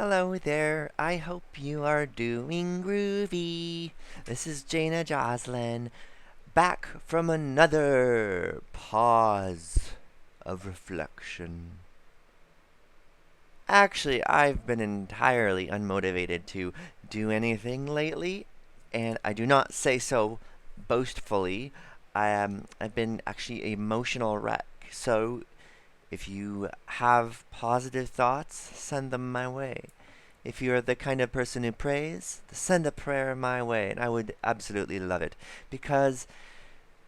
Hello there. I hope you are doing groovy. This is Jaina Joslin, back from another pause of reflection. Actually, I've been entirely unmotivated to do anything lately, and I do not say so boastfully. I've been actually an emotional wreck. So if you have positive thoughts, send them my way. If you're the kind of person who prays, send a prayer my way, and I would absolutely love it. Because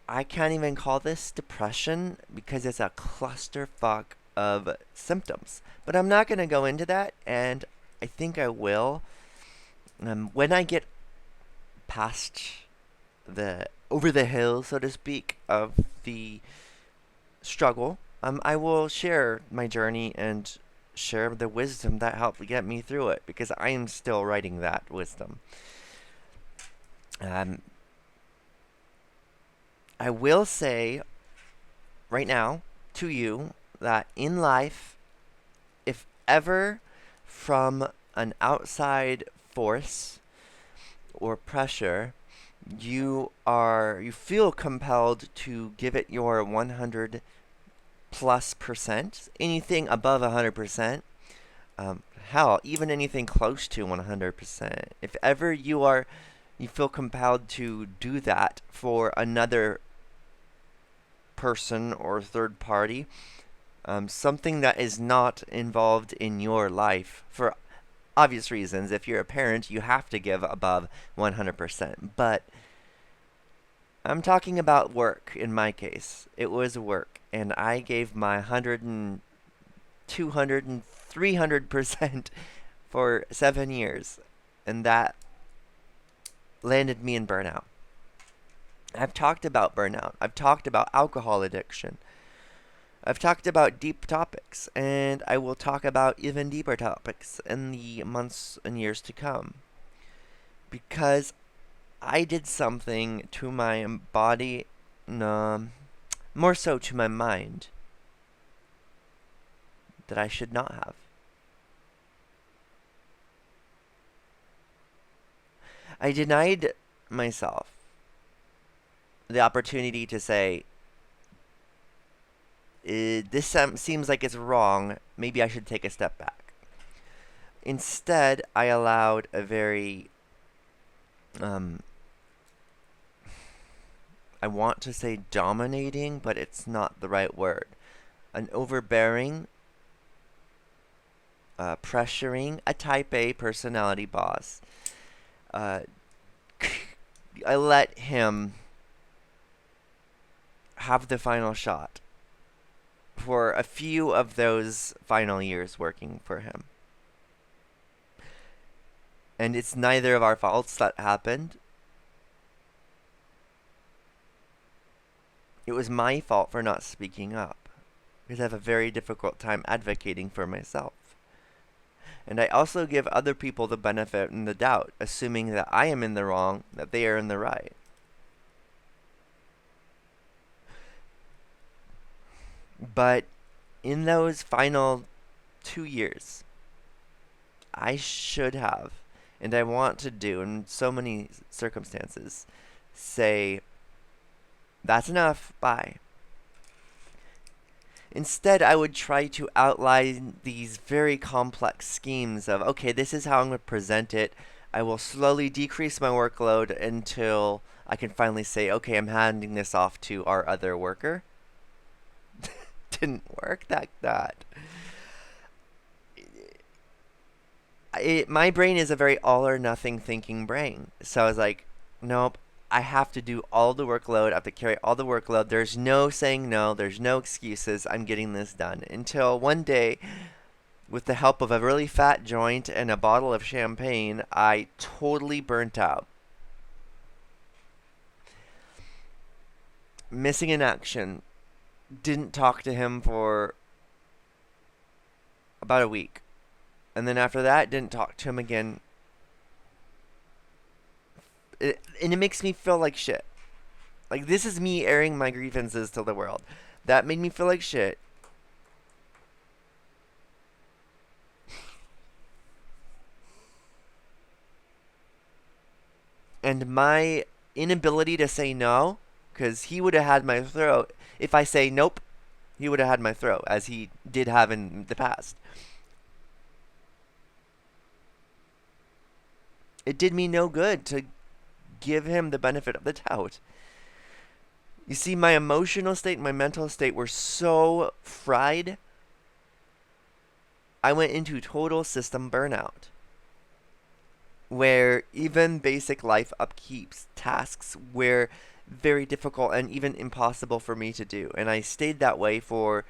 I can't even call this depression because it's a clusterfuck of symptoms. But I'm not going to go into that, and I think I will when I get past the over the hill, so to speak, of the struggle. I will share my journey and share the wisdom that helped get me through it because I am still writing that wisdom. Um, I will say right now to you that in life, if ever from an outside force or pressure, you feel compelled to give it your 100 plus percent, anything above 100%, hell, even anything close to 100%. If ever you feel compelled to do that for another person or third party, something that is not involved in your life for obvious reasons. If you're a parent, you have to give above 100%. But I'm talking about work in my case. It was work, and I gave my 100 and 200 and 300% for 7 years, and that landed me in burnout. I've talked about burnout. I've talked about alcohol addiction. I've talked about deep topics, and I will talk about even deeper topics in the months and years to come. Because I did something to my body, no, more so to my mind, that I should not have. I denied myself the opportunity to say, this seems like it's wrong. Maybe I should take a step back. Instead, I allowed a very, I want to say dominating, but it's not the right word. An overbearing, pressuring, a type A personality boss. Uh, I let him have the final shot for a few of those final years working for him. And it's neither of our faults that happened. It was my fault for not speaking up, because I have a very difficult time advocating for myself. And I also give other people the benefit and the doubt, assuming that I am in the wrong, that they are in the right. But in those final 2 years, I should have, and I want to do in so many circumstances, say, that's enough, bye. Instead, I would try to outline these very complex schemes of, okay, this is how I'm going to present it. I will slowly decrease my workload until I can finally say, okay, I'm handing this off to our other worker. Didn't work like that. My brain is a very all or nothing thinking brain. So I was like, nope, I have to do all the workload. I have to carry all the workload. There's no saying no. There's no excuses. I'm getting this done. Until one day, with the help of a really fat joint and a bottle of champagne, I totally burnt out. Missing in action. Didn't talk to him for about a week. And then after that, didn't talk to him again. And it makes me feel like shit. Like, this is me airing my grievances to the world. That made me feel like shit. And my inability to say no, because he would have had my throat. If I say nope, he would have had my throat, as he did have in the past. It did me no good to give him the benefit of the doubt. You see, my emotional state and my mental state were so fried, I went into total system burnout, where even basic life upkeeps tasks were very difficult and even impossible for me to do. And I stayed that way for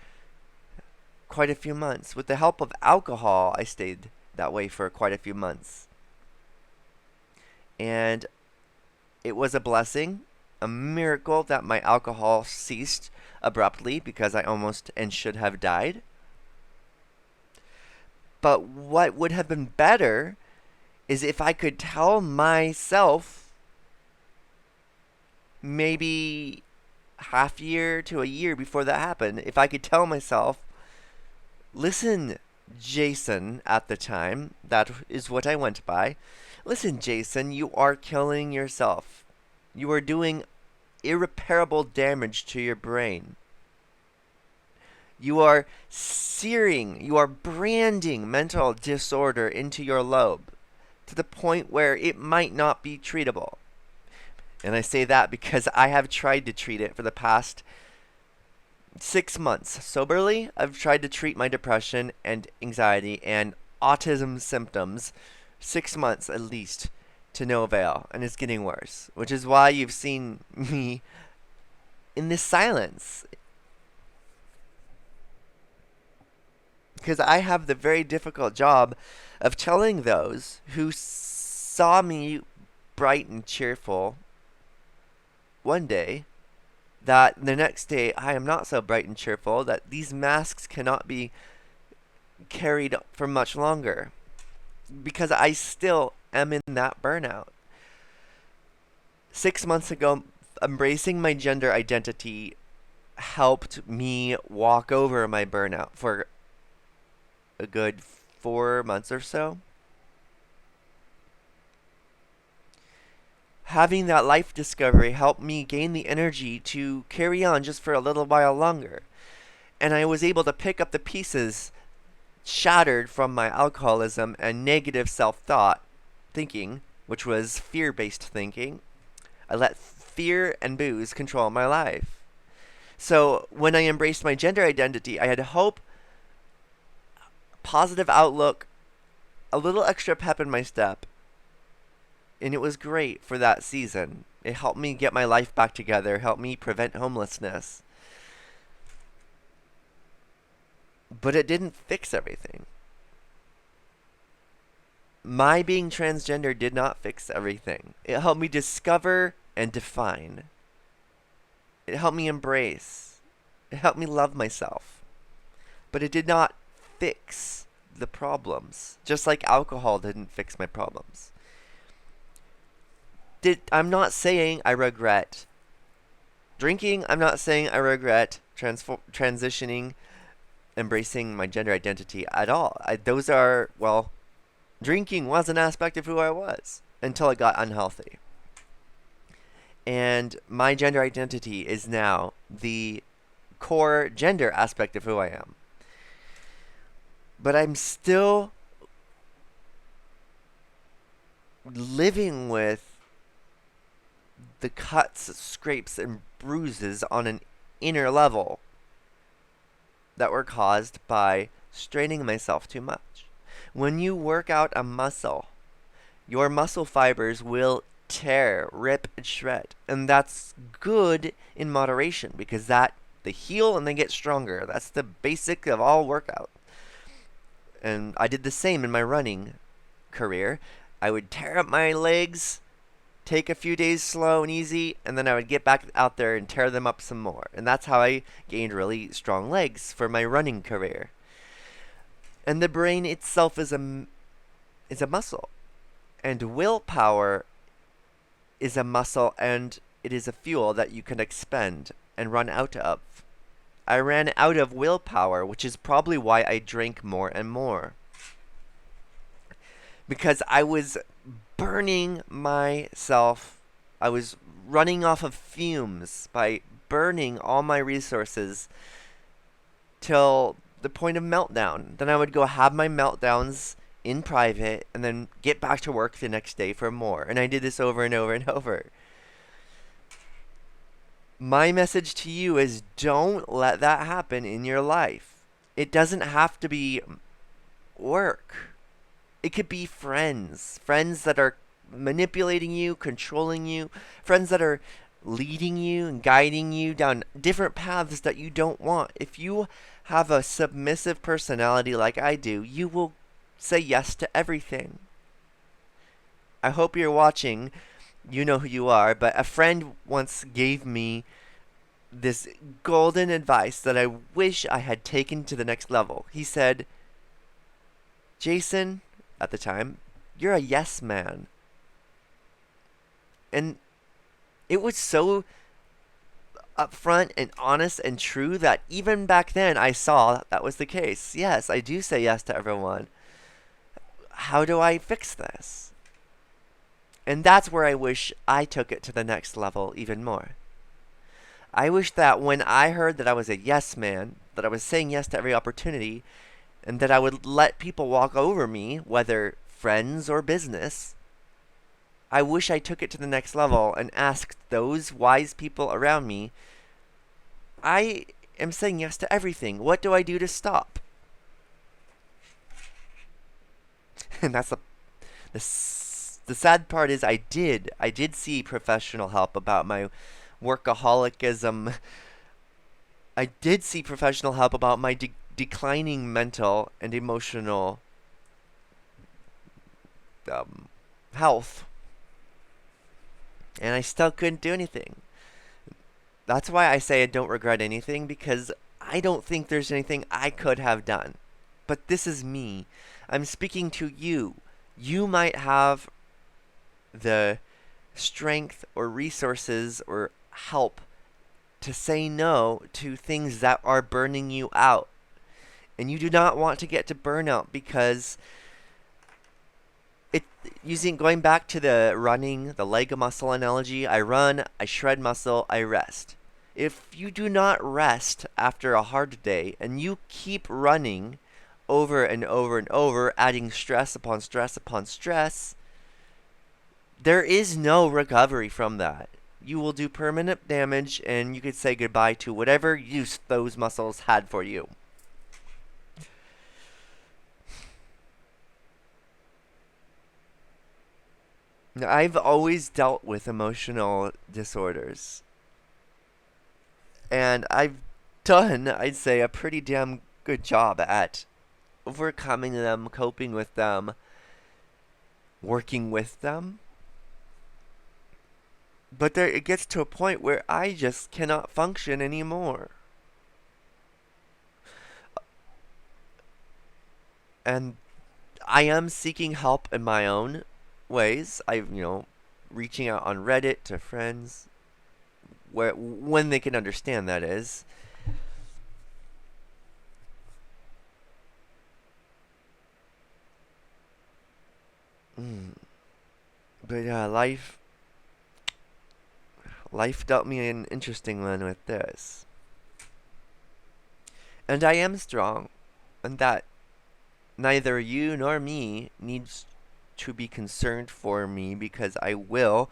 quite a few months. With the help of alcohol, I stayed that way for quite a few months. And it was a blessing, a miracle that my alcohol ceased abruptly because I almost and should have died. But what would have been better is if I could tell myself, maybe half year to a year before that happened, if I could tell myself, listen, Jason, at the time, that is what I went by. Listen, Jason, you are killing yourself. You are doing irreparable damage to your brain. You are searing, you are branding mental disorder into your lobe to the point where it might not be treatable. And I say that because I have tried to treat it for the past 6 months. Soberly, I've tried to treat my depression and anxiety and autism symptoms 6 months at least to no avail. And it's getting worse, which is why you've seen me in this silence. Because I have the very difficult job of telling those who saw me bright and cheerful one day that the next day I am not so bright and cheerful, that these masks cannot be carried for much longer. Because I still am in that burnout. 6 months ago, embracing my gender identity helped me walk over my burnout for a good 4 months or so. Having that life discovery helped me gain the energy to carry on just for a little while longer. And I was able to pick up the pieces shattered from my alcoholism and negative self-thought thinking, which was fear-based thinking. I let fear and booze control my life. So when I embraced my gender identity, I had hope, positive outlook, a little extra pep in my step. And it was great for that season. It helped me get my life back together, helped me prevent homelessness. But it didn't fix everything. My being transgender did not fix everything. It helped me discover and define. It helped me embrace. It helped me love myself. But it did not fix the problems. Just like alcohol didn't fix my problems. I'm not saying I regret drinking. I'm not saying I regret transitioning, embracing my gender identity at all. Drinking was an aspect of who I was until it got unhealthy. And my gender identity is now the core gender aspect of who I am. But I'm still living with the cuts, scrapes, and bruises on an inner level that were caused by straining myself too much. When you work out a muscle, your muscle fibers will tear, rip, and shred. And that's good in moderation because they heal and they get stronger. That's the basic of all workout. And I did the same in my running career. I would tear up my legs, take a few days slow and easy, and then I would get back out there and tear them up some more. And that's how I gained really strong legs for my running career. And the brain itself is a muscle. And willpower is a muscle, and it is a fuel that you can expend and run out of. I ran out of willpower, which is probably why I drank more and more. because I was burning myself. I was running off of fumes by burning all my resources till the point of meltdown. Then I would go have my meltdowns in private and then get back to work the next day for more. And I did this over and over and over. My message to you is don't let that happen in your life. It doesn't have to be work. It could be friends. Friends that are manipulating you, controlling you. Friends that are leading you and guiding you down different paths that you don't want. If you have a submissive personality like I do, you will say yes to everything. I hope you're watching. You know who you are, but a friend once gave me this golden advice that I wish I had taken to the next level. He said, Jason, at the time, you're a yes man. And it was so upfront and honest and true that even back then I saw that was the case. Yes, I do say yes to everyone. How do I fix this? And that's where I wish I took it to the next level even more. I wish that when I heard that I was a yes man, that I was saying yes to every opportunity, and that I would let people walk over me, whether friends or business, I wish I took it to the next level and asked those wise people around me, I am saying yes to everything. What do I do to stop? And that's the sad part is I did see professional help about my workaholicism. I did see professional help about my declining mental and emotional health. And I still couldn't do anything. That's why I say I don't regret anything, because I don't think there's anything I could have done. But this is me. I'm speaking to you. You might have the strength or resources or help to say no to things that are burning you out. And you do not want to get to burnout, because going back to the running, the leg muscle analogy, I run, I shred muscle, I rest. If you do not rest after a hard day and you keep running over and over and over, adding stress upon stress upon stress, there is no recovery from that. You will do permanent damage, and you could say goodbye to whatever use those muscles had for you. Now, I've always dealt with emotional disorders. And I've done, I'd say, a pretty damn good job at overcoming them, coping with them, working with them. But it gets to a point where I just cannot function anymore. And I am seeking help in my own ways. Reaching out on Reddit to friends, when they can understand, that is. But yeah, life dealt me an interesting one with this. And I am strong, and that neither you nor me needs to be concerned for me, because I will,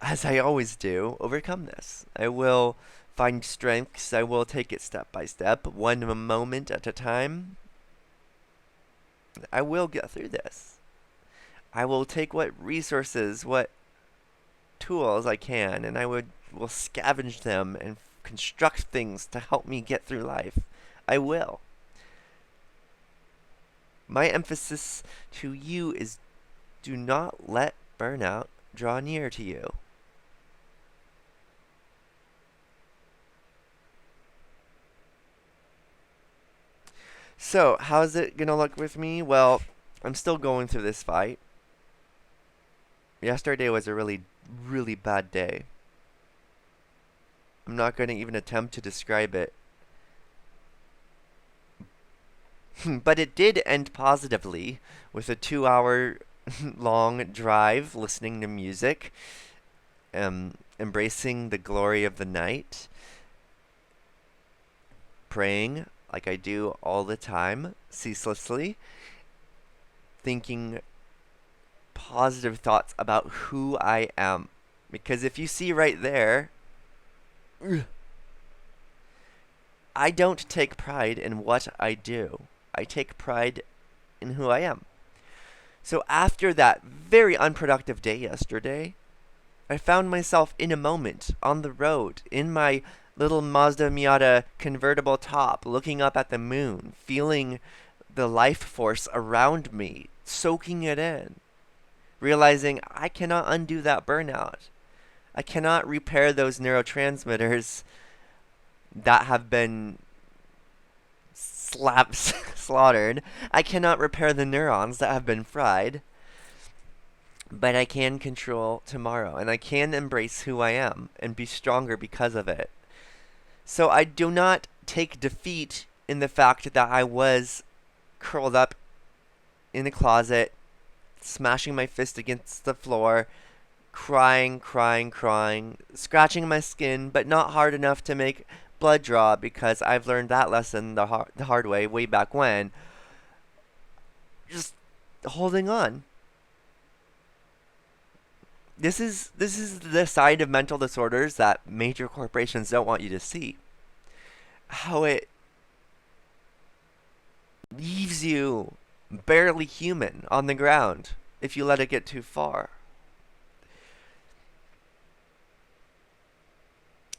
as I always do, overcome this. I will find strengths. I will take it step by step, one moment at a time. I will get through this. I will take what resources, what tools I can, and I will scavenge them and construct things to help me get through life. I will. My emphasis to you is, do not let burnout draw near to you. So, how's it gonna look with me? Well, I'm still going through this fight. Yesterday was a really, really bad day. I'm not going to even attempt to describe it. But it did end positively with a 2-hour long drive listening to music, embracing the glory of the night, praying like I do all the time, ceaselessly, thinking positive thoughts about who I am. Because if you see right there, I don't take pride in what I do. I take pride in who I am. So after that very unproductive day yesterday, I found myself in a moment on the road in my little Mazda Miata convertible top, looking up at the moon, feeling the life force around me, soaking it in, realizing I cannot undo that burnout. I cannot repair those neurotransmitters that have been slaughtered. I cannot repair the neurons that have been fried. But I can control tomorrow, and I can embrace who I am and be stronger because of it. So I do not take defeat in the fact that I was curled up in a closet, smashing my fist against the floor, crying, scratching my skin, but not hard enough to make blood draw because I've learned that lesson the hard way way back when. Just holding on. This is the side of mental disorders that major corporations don't want you to see. How it leaves you barely human on the ground if you let it get too far.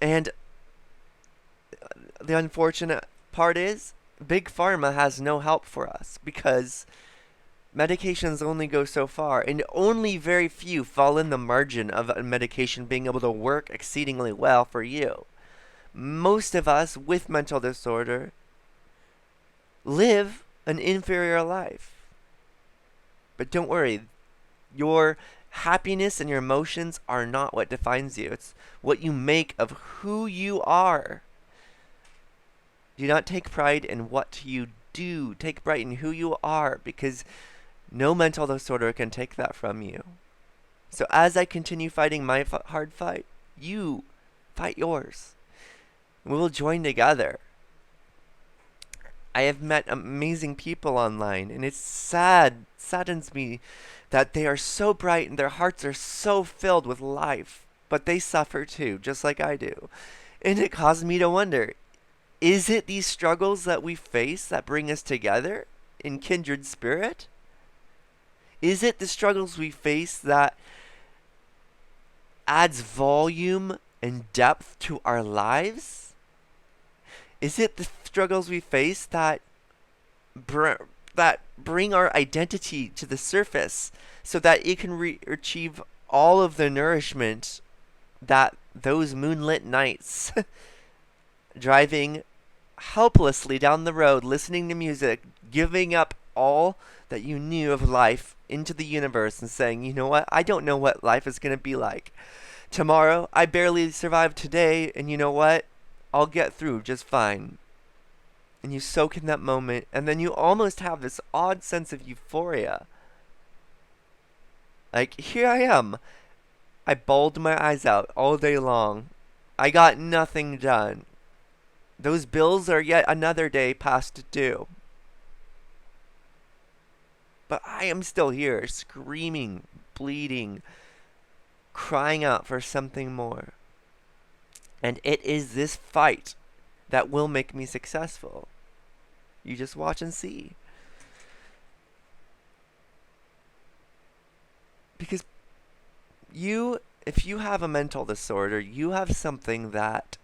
And the unfortunate part is, Big Pharma has no help for us because medications only go so far, and only very few fall in the margin of a medication being able to work exceedingly well for you. Most of us with mental disorder live an inferior life. But don't worry, your happiness and your emotions are not what defines you. It's what you make of who you are. Do not take pride in what you do. Take pride in who you are, because no mental disorder can take that from you. So as I continue fighting my hard fight, you fight yours. We will join together. I have met amazing people online, and it saddens me that they are so bright and their hearts are so filled with life, but they suffer too, just like I do. And it caused me to wonder, is it these struggles that we face that bring us together in kindred spirit? Is it the struggles we face that adds volume and depth to our lives? Is it the struggles we face that bring our identity to the surface so that it can achieve all of the nourishment that those moonlit nights driving helplessly down the road, listening to music, giving up all that you knew of life into the universe and saying, you know what, I don't know what life is going to be like tomorrow. I barely survived today, and you know what, I'll get through just fine. And you soak in that moment, and then you almost have this odd sense of euphoria. Like, here I am. I bawled my eyes out all day long. I got nothing done. Those bills are yet another day past due. But I am still here, screaming, bleeding, crying out for something more. And it is this fight that will make me successful. You just watch and see. Because if you have a mental disorder, you have something that,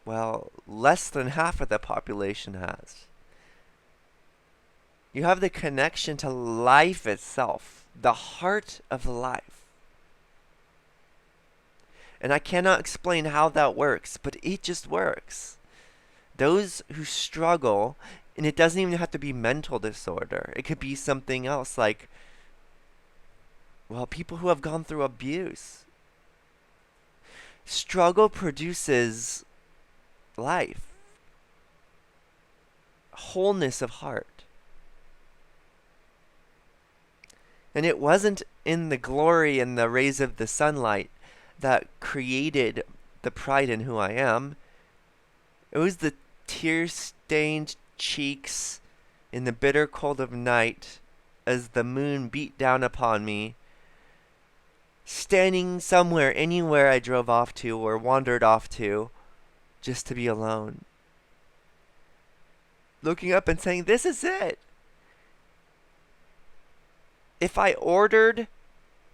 well, less than half of the population has. You have the connection to life itself, the heart of life. And I cannot explain how that works, but it just works. Those who struggle, and it doesn't even have to be mental disorder. It could be something else like, well, people who have gone through abuse. Struggle produces life, wholeness of heart. And it wasn't in the glory and the rays of the sunlight that created the pride in who I am. It was the tear-stained cheeks in the bitter cold of night as the moon beat down upon me, standing somewhere, anywhere I drove off to or wandered off to, just to be alone. Looking up and saying, this is it. If I ordered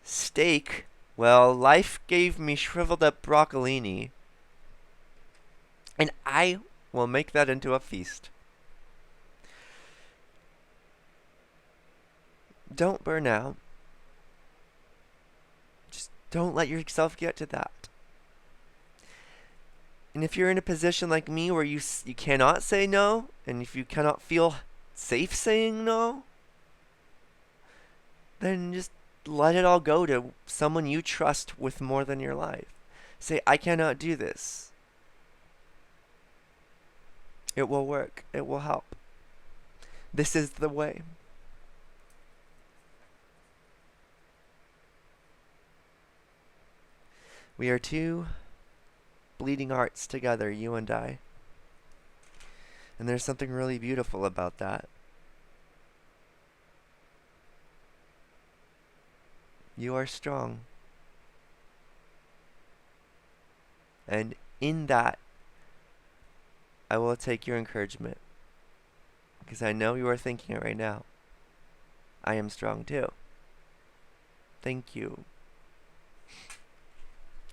steak, well, life gave me shriveled up broccolini, and I will make that into a feast. Don't burn out. Just don't let yourself get to that. And if you're in a position like me where you cannot say no, and if you cannot feel safe saying no, then just let it all go to someone you trust with more than your life. Say, I cannot do this. It will work. It will help. This is the way. We are two bleeding hearts together, you and I. And there's something really beautiful about that. You are strong. And in that, I will take your encouragement. Because I know you are thinking it right now. I am strong too. Thank you.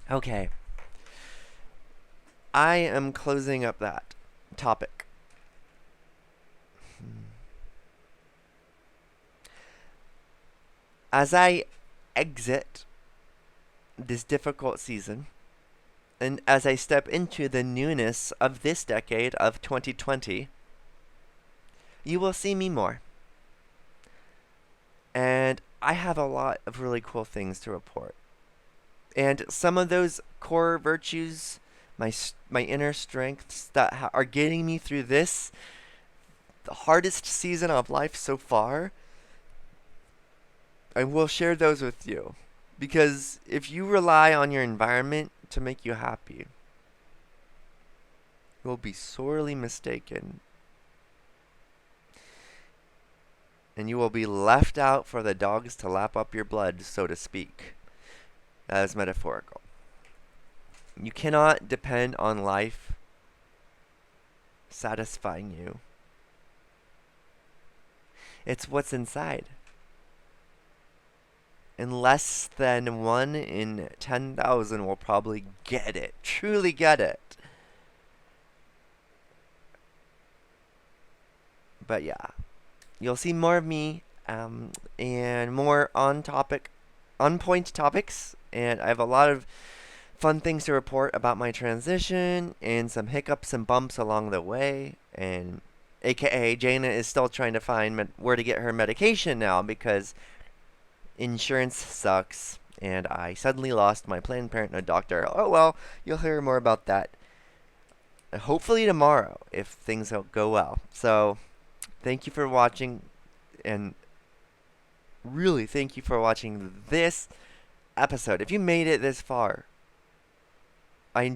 Okay. I am closing up that topic. As I exit this difficult season, and as I step into the newness of this decade of 2020, you will see me more. And I have a lot of really cool things to report. And some of those core virtues, my inner strengths that are getting me through this, the hardest season of life so far, I will share those with you. Because if you rely on your environment to make you happy, you will be sorely mistaken. And you will be left out for the dogs to lap up your blood, so to speak. That is metaphorical. You cannot depend on life satisfying you. It's what's inside. And less than 1 in 10,000 will probably get it. Truly get it. But yeah. You'll see more of me and more on point topics. And I have a lot of fun things to report about my transition and some hiccups and bumps along the way. And AKA Jaina is still trying to find where to get her medication now because insurance sucks, and I suddenly lost my Planned Parenthood doctor. Oh well, you'll hear more about that hopefully tomorrow if things go well. So, thank you for watching, and really thank you for watching this episode. If you made it this far, I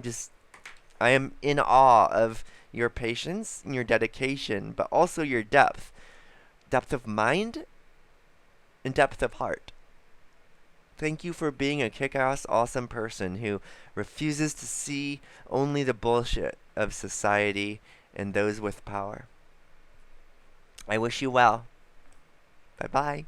am in awe of your patience and your dedication, but also your depth of mind and depth of heart. Thank you for being a kick-ass, awesome person who refuses to see only the bullshit of society and those with power. I wish you well. Bye-bye.